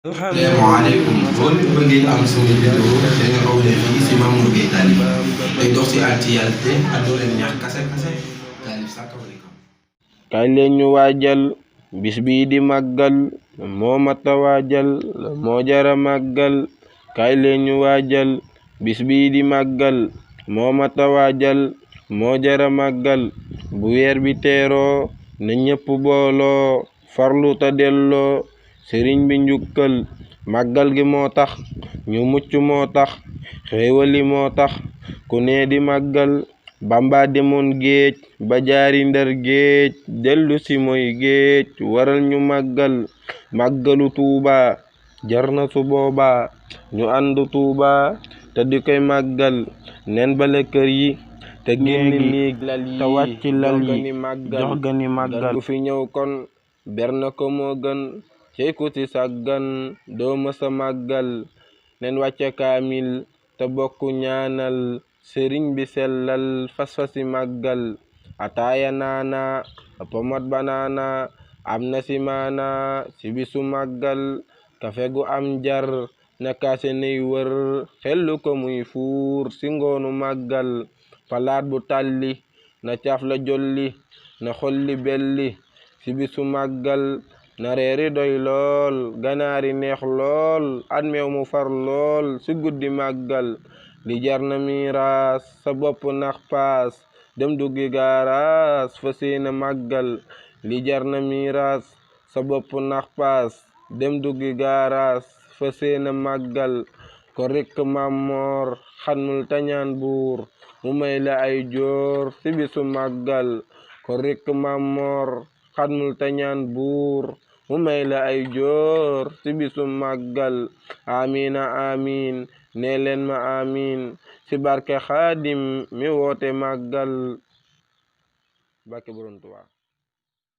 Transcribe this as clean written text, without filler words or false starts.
Assalamualaikum. Boleh bëggee am sama vidéo da nga abonné fii si Mamour Gueye Talib day dox si actualité ak doo leen ñaax kase kase Talib salaamaaleykum. kaay leen ñu waajal bis bii di màggal moo mata waajal moo jara màggal. kaay leen ñu waajal bis bii di màggal moo mata waajal moo jara màggal. bu weer bi teeroo na ñépp booloo farlu ta delloo sëriñ bi njukkal. màggal gi moo tax ñu mucc, moo tax xéewali, moo tax ku ne di màggal. bamba demoon géej ba jaari ndar géej dellu si mooy géej waral ñu màggal. màggalu tuuba jar na su booba ñu ànd tuuba te di koy màggal. nen bale kër yi te génn néeg te wàcc lal yi jox gani màggal. ku fi ñëw kon ber na ko moo gën cey ku ci sàggan doo mësa màggal. nen wàcce kaamil te bokku ñaanal sëriñ bi sellal fas-fasi màggal. ataaya naana pomat banaana am na si maana si bisu màggal. kafe gu am jar na kaase ney wër xellu ko muy fuur si ngoonu màggal. palaat bu tàlli na caaf la jolli na xolli belli si bisu màggal. na reeri doy lool ganaari neex lool at meew mu far lool si guddi màggal. li jar na miiraas sa bopp nax paas dem duggi gaaraas fa seena màggal. li jar na miiraas sa bopp nax paas dem duggi gaaraas fa seena màggal. ko rekk Mamor xanmul tañaan buur mu may la ay joor si bisu màggal. ko rekk Mamor xanmul tañaan buur mu may la ay joor si bisu màggal. amina amin nee leen ma amin si barke xaadim mi woote màggal. barke Borom Tuubaa.